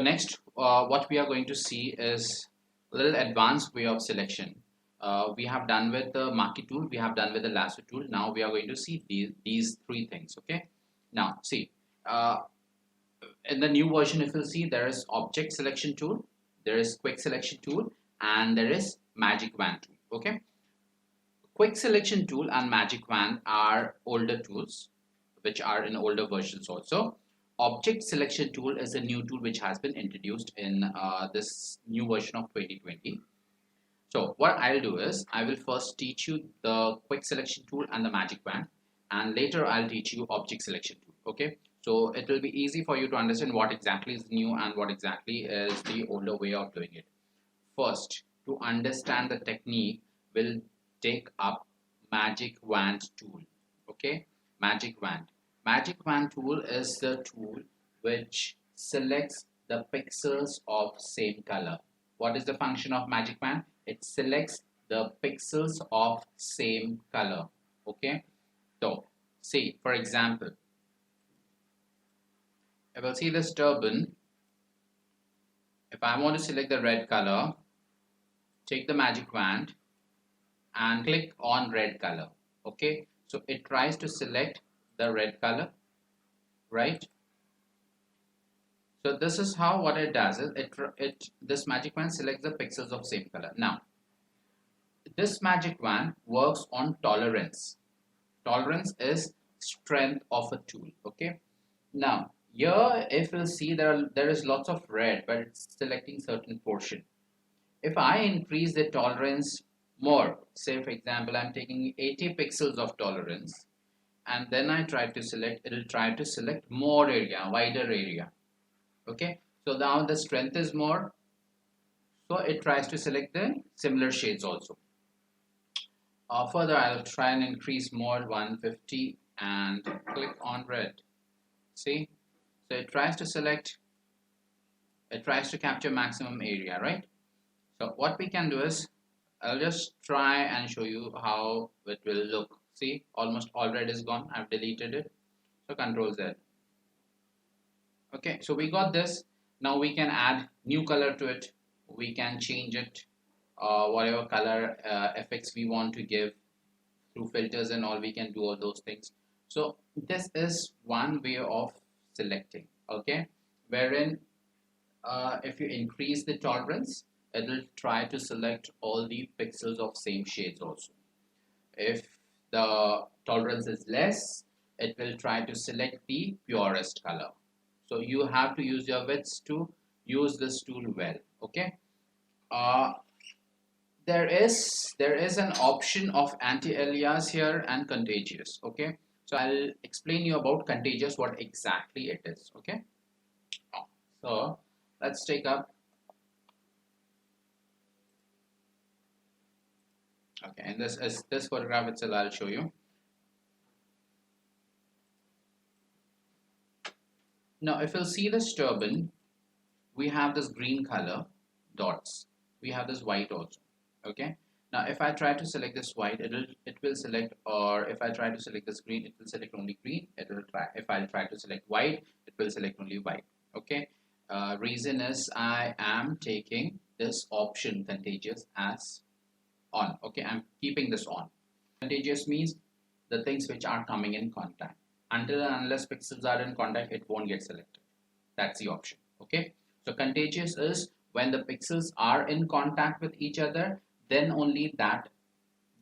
next, what we are going to see is a little advanced way of selection. We have done with the marquee tool, we have done with the lasso tool. Now we are going to see these three things. Okay. Now see, uh, in the new version, if you'll see, there is object selection tool, there is quick selection tool, and there is magic wand tool. Okay. Quick selection tool and magic wand are older tools which are in older versions also. Object selection tool is a new tool which has been introduced in this new version of 2020. So what I'll do is I will first teach you the quick selection tool and the magic wand, and later I'll teach you object selection tool. Okay, so it will be easy for you to understand what exactly is new and what exactly is the older way of doing it. First, to understand the technique, we'll take up magic wand tool. Okay, magic wand. Magic wand tool is the tool which selects the pixels of same color. What is the function of magic wand? It selects the pixels of same color. Okay, so see, for example, if I see this turban, if I want to select the red color, take the magic wand and click on red color. Okay, so it tries to select the red color, right? So this is how what it does is this magic wand selects the pixels of same color. Now this magic wand works on tolerance. Tolerance is strength of a tool. Okay, now here if you'll see, there is lots of red, but it's selecting certain portion. If I increase the tolerance more, say for example I'm taking 80 pixels of tolerance, and then I try to select, it will try to select more area, wider area. Okay, so now the strength is more, so it tries to select the similar shades also. Further, I'll try and increase more, 150, and click on red. See, so it tries to select, it tries to capture maximum area, right? So what we can do is, I'll just try and show you how it will look. See, almost all red is gone. I've deleted it. So Control Z. Okay, so we got this. Now we can add new color to it. We can change it, whatever color effects we want to give through filters and all. We can do all those things. So this is one way of selecting. Okay, wherein if you increase the tolerance, it will try to select all the pixels of same shades also. If the tolerance is less, it will try to select the purest color. So you have to use your wits to use this tool well. Okay, there is an option of anti-alias here and contagious. Okay, so I'll explain you about contagious, what exactly it is. Okay, so let's take up. Okay, and this photograph itself I'll show you. Now if you'll see this turban, we have this green color dots, we have this white also. Okay, now if I try to select this white, it will select, or if I try to select this green, it will select only green. It will try, if I try to select white, it will select only white. Okay, reason is I am taking this option contagious as on. Okay, I'm keeping this on. Contagious means the things which are coming in contact. Until and unless pixels are in contact, it won't get selected. That's the option. Okay, so contagious is when the pixels are in contact with each other, then only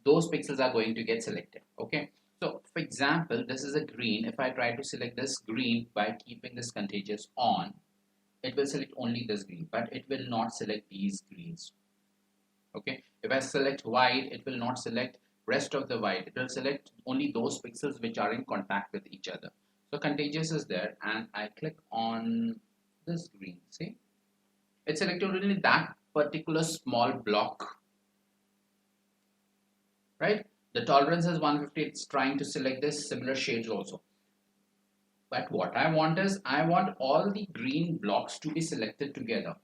those pixels are going to get selected. Okay, so for example, this is a green. If I try to select this green by keeping this contagious on, it will select only this green, but it will not select these greens. Okay, if I select white, it will not select rest of the white. It will select only those pixels which are in contact with each other. So contagious is there, and I click on this green. See, it selected only that particular small block, right? The tolerance is 150. It's trying to select this similar shades also. But what I want is, I want all the green blocks to be selected together.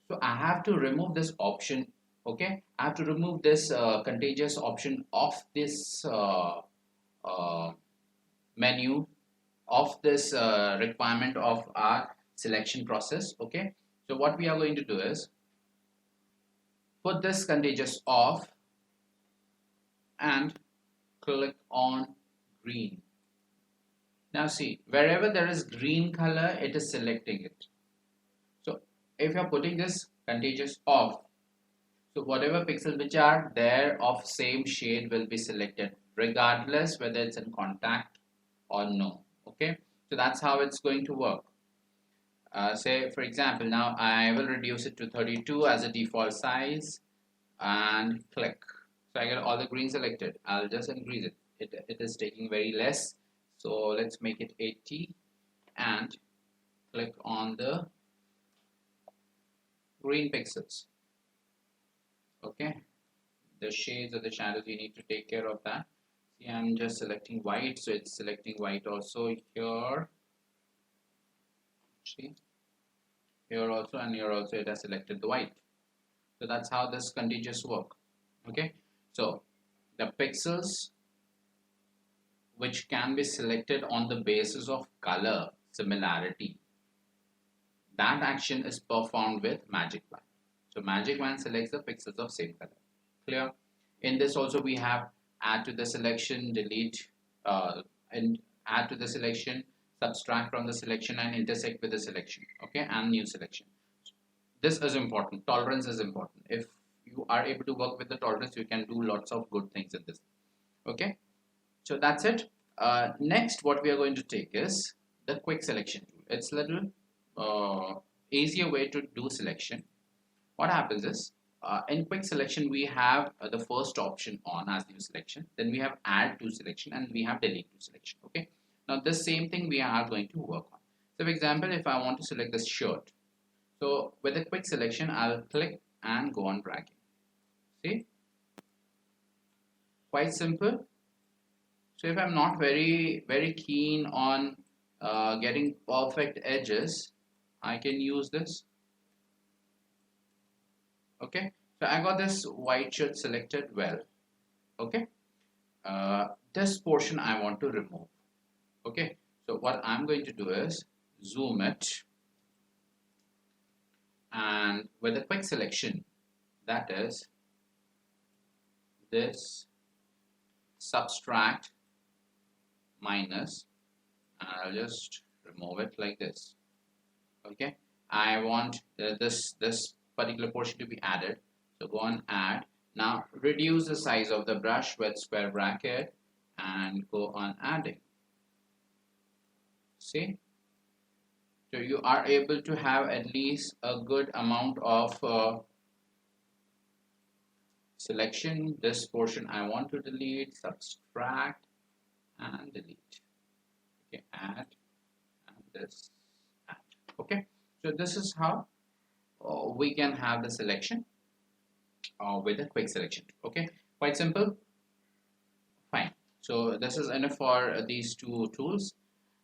So I have to remove this option. Okay, I have to remove this contagious option of this menu, of this requirement of our selection process. Okay, so what we are going to do is put this contagious off and click on green. Now see, wherever there is green color, it is selecting it. So if you are putting this contagious off, so whatever pixels which are there of same shade will be selected regardless whether it's in contact or no. Okay, so that's how it's going to work. Say for example, now I will reduce it to 32 as a default size and click. So I get all the green selected. I'll just increase it. It is taking very less. So let's make it 80 and click on the green pixels. Okay, the shades or the shadows, you need to take care of that. See, I'm just selecting white, so it's selecting white also here. See, here also and here also it has selected the white. So that's how this contagious work. Okay, so the pixels which can be selected on the basis of color similarity, that action is performed with magic wand. So magic wand selects the pixels of same color. Clear? In this also we have add to the selection, delete, and add to the selection, subtract from the selection, and intersect with the selection. Okay, and new selection. This is important. Tolerance is important. If you are able to work with the tolerance, you can do lots of good things in this. Okay, so that's it. Next, what we are going to take is the quick selection tool. It's a little easier way to do selection. What happens is in quick selection we have the first option on as new selection, then we have add to selection, and we have delete to selection. Okay, now this same thing we are going to work on. So for example, if I want to select this shirt, so with a quick selection I'll click and go on dragging. See, quite simple. So if I'm not very keen on getting perfect edges, I can use this. Okay, so I got this white shirt selected well. Okay, this portion I want to remove. Okay, so what I'm going to do is zoom it, and with a quick selection, that is this, subtract, minus, and I'll just remove it like this. Okay, I want this particular portion to be added, so go on add. Now reduce the size of the brush with square bracket and go on adding. See, so you are able to have at least a good amount of selection. This portion I want to delete, subtract and delete. Okay, add, and this add. Okay, so this is how we can have the selection with a quick selection. Okay, quite simple. Fine. So this is enough for these two tools.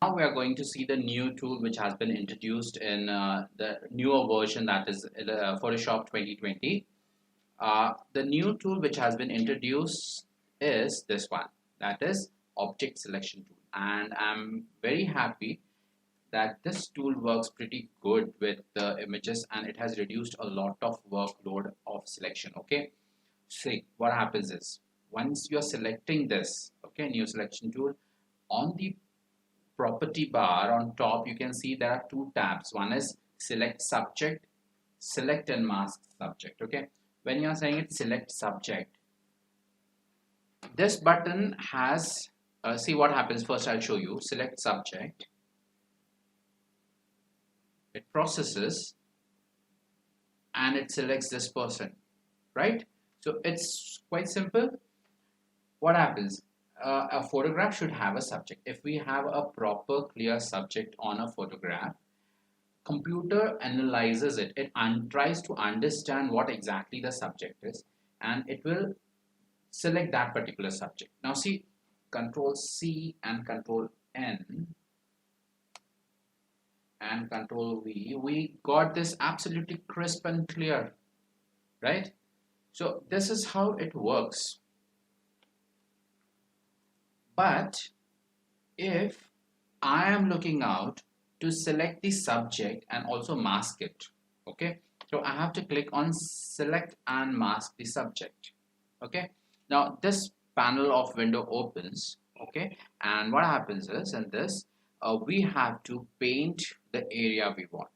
Now we are going to see the new tool which has been introduced in the newer version, that is Photoshop 2020. The new tool which has been introduced is this one, that is object selection tool, and I'm very happy that this tool works pretty good with the images, and it has reduced a lot of workload of selection. Okay, see what happens is once you are selecting this, okay, new selection tool, on the property bar on top you can see there are two tabs. One is select subject, select and mask subject. Okay, when you are saying it select subject, this button has see what happens. First I'll show you. Select subject, it processes and it selects this person, right? So it's quite simple. What happens? A photograph should have a subject. If we have a proper clear subject on a photograph, computer analyzes it. It tries to understand what exactly the subject is, and it will select that particular subject. Now see, Control C and Control N and Control V, we got this absolutely crisp and clear, right? So this is how it works. But if I am looking out to select the subject and also mask it. Okay, so I have to click on select and mask the subject. Okay, now this panel of window opens. Okay, and what happens is in this we have to paint the area we want.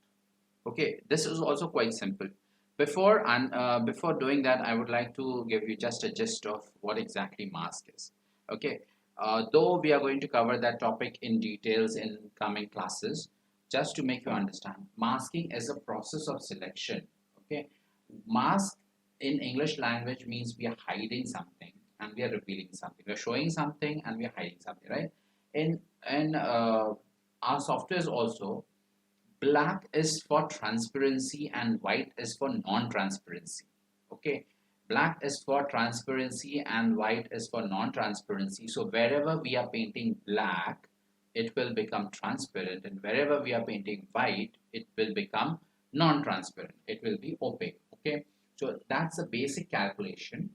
Okay, this is also quite simple. Before doing that, I would like to give you just a gist of what exactly mask is. Okay, though we are going to cover that topic in details in coming classes, just to make you understand, masking is a process of selection. Okay, mask in English language means we are hiding something and we are revealing something. We are showing something and we are hiding something, right? In our softwares also, black is for transparency and white is for non-transparency. Okay, black is for transparency and white is for non-transparency. So wherever we are painting black, it will become transparent, and wherever we are painting white, it will become non-transparent, it will be opaque. Okay, so that's the basic calculation.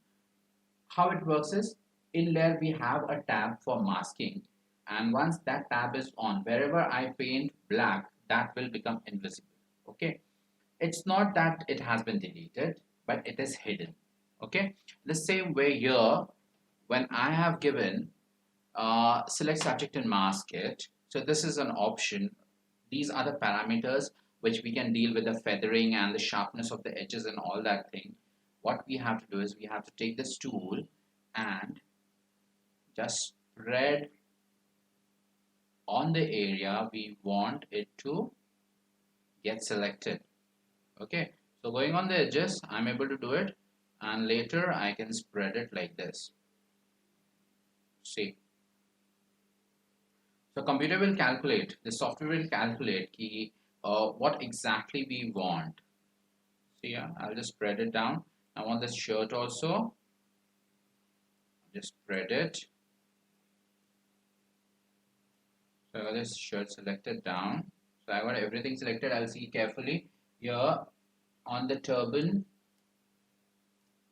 How it works is, in layer we have a tab for masking, and once that tab is on, wherever I paint black, that will become invisible. Okay, it's not that it has been deleted, but it is hidden. Okay, the same way here, when I have given select subject and mask it, so this is an option. These are the parameters which we can deal with the feathering and the sharpness of the edges and all that thing. What we have to do is we have to take this tool and just spread on the area we want it to get selected. Okay, so going on the edges, I'm able to do it, and later I can spread it like this. See, so computer will calculate, the software will calculate what exactly we want. So yeah, I'll just spread it down. I want this shirt also. Just spread it. So I got this shirt selected down. So I got everything selected. I'll see carefully here on the turban.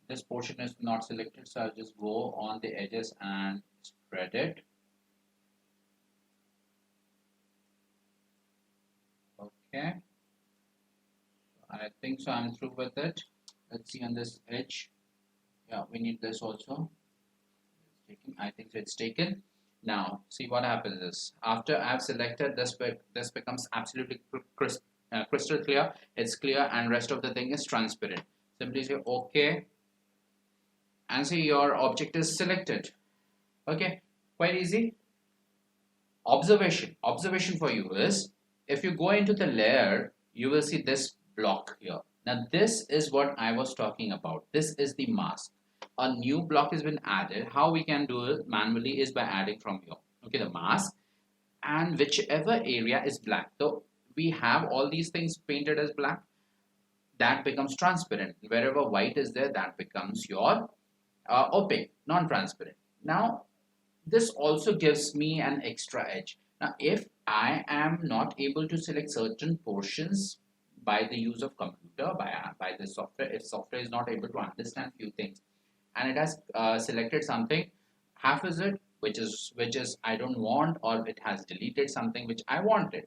This portion is not selected, so I'll just go on the edges and spread it. Okay, I think so I'm through with it. Let's see on this edge. Yeah, we need this also. I think so it's taken. Now see what happens is, after I've selected this, this becomes absolutely crystal clear. It's clear, and rest of the thing is transparent. Simply say OK, and see your object is selected. Okay, quite easy. Observation for you is, if you go into the layer, you will see this block here. Now this is what I was talking about. This is the mask. A new block has been added. How we can do it manually is by adding from here. Okay, the mask, and whichever area is black. So we have all these things painted as black, that becomes transparent. Wherever white is there, that becomes your opaque, non-transparent. Now this also gives me an extra edge. Now if I am not able to select certain portions by the use of computer, by the software, if software is not able to understand few things, and it has selected something, half is it which is I don't want, or it has deleted something which I wanted.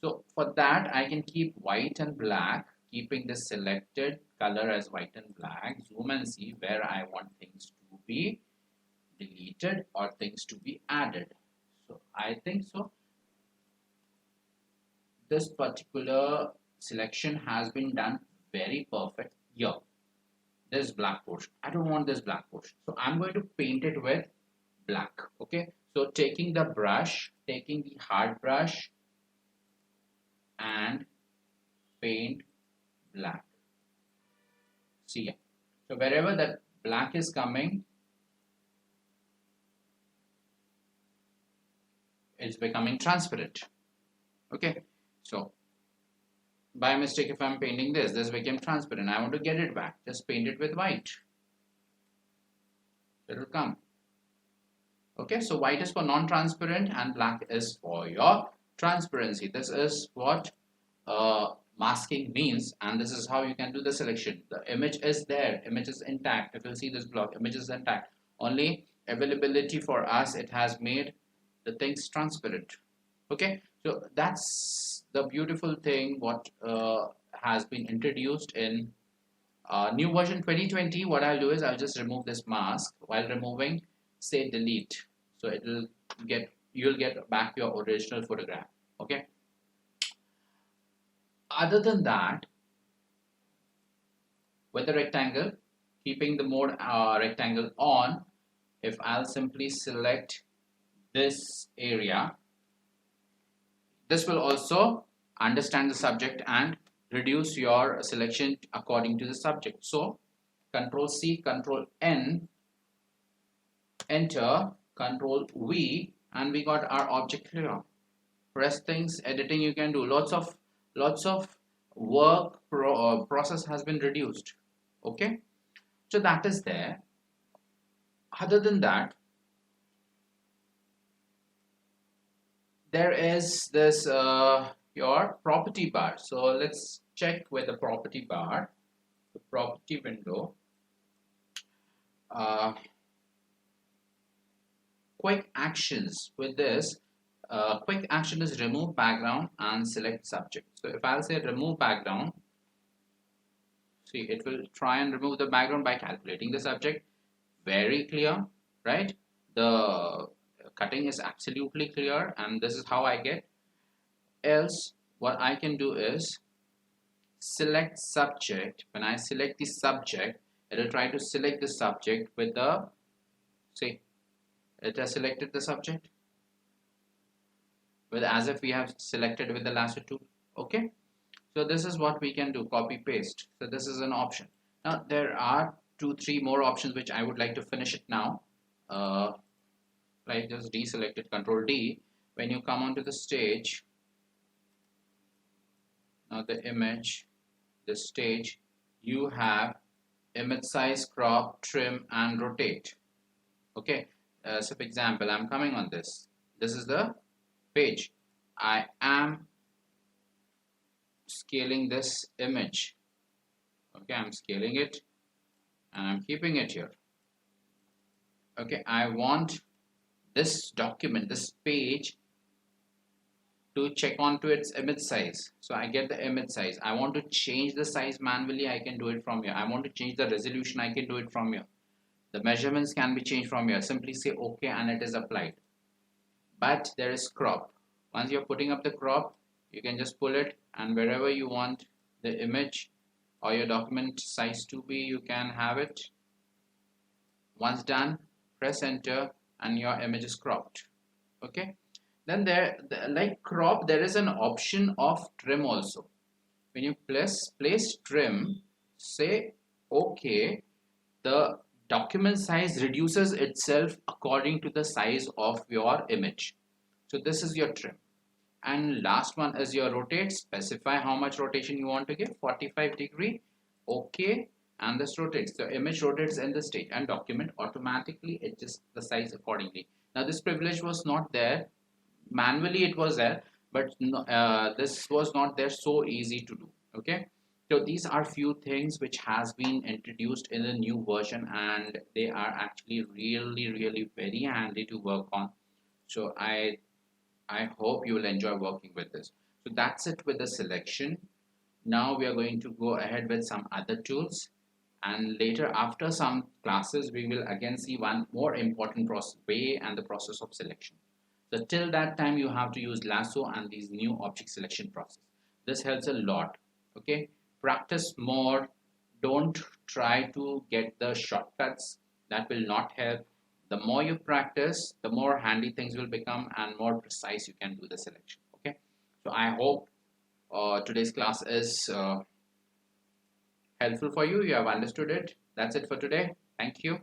So for that I can keep white and black, keeping the selected color as white and black, zoom and see where I want things to be deleted or things to be added. So I think so this particular selection has been done very perfect here. This black portion, I don't want this black portion, so I'm going to paint it with black. Okay, so taking the brush, taking the hard brush and paint black. See, so wherever that black is coming, it's becoming transparent. Okay, so by mistake, if I'm painting this became transparent. I want to get it back. Just paint it with white. It will come. Okay, so white is for non-transparent and black is for your transparency. This is what masking means, and this is how you can do the selection. The image is there, image is intact. If you see this block, image is intact. Only availability for us, it has made the things transparent. Okay, so that's the beautiful thing what has been introduced in new version 2020. What I'll do is I'll just remove this mask. While removing, say delete, so it'll get, you'll get back your original photograph. Okay, other than that, with the rectangle, keeping the mode rectangle on, if I'll simply select this area, this will also understand the subject and reduce your selection according to the subject. So Control C, Control N, enter, Control V, and we got our object here. Rest things, editing you can do. Lots of work process has been reduced. Okay, so that is there. Other than that, there is this your property bar. So let's check with the property bar, the property window. Quick actions with this. Quick action is remove background and select subject. So if I'll say remove background, see, it will try and remove the background by calculating the subject. Very clear, right? The cutting is absolutely clear, and this is how I get. Else what I can do is select subject. When I select the subject, it will try to select the subject with the, see, it has selected the subject with, as if we have selected with the lasso tool. Okay, so this is what we can do, copy paste. So this is an option. Now there are 2-3 more options which I would like to finish it now. Like just deselect it, Control D. When you come onto the stage, now the image, the stage, you have image size, crop, trim, and rotate. Okay, so for example, I'm coming on this. This is the page. I am scaling this image. Okay, I'm scaling it and I'm keeping it here. Okay, I want this document, this page, to check onto its image size. So I get the image size. I want to change the size manually, I can do it from here. I want to change the resolution, I can do it from here. The measurements can be changed from here. Simply say OK and it is applied. But there is crop. Once you're putting up the crop, you can just pull it, and wherever you want the image or your document size to be, you can have it. Once done, press enter and your image is cropped. Okay, then there, like crop, there is an option of trim also. When you place trim, say OK, the document size reduces itself according to the size of your image. So this is your trim. And last one is your rotate. Specify how much rotation you want to give, 45 degree. OK, and this rotates. The image rotates in the stage, and document automatically adjusts the size accordingly. Now this privilege was not there. Manually it was there, but this was not there so easy to do. Okay, so these are few things which has been introduced in the new version, and they are actually really very handy to work on. So I hope you will enjoy working with this. So that's it with the selection. Now we are going to go ahead with some other tools, and later after some classes we will again see one more important way and the process of selection. So till that time you have to use lasso and these new object selection process. This helps a lot. Okay, practice more. Don't try to get the shortcuts, that will not help. The more you practice, the more handy things will become and more precise you can do the selection. Okay, so I hope today's class is helpful for you. You have understood it. That's it for today. Thank you.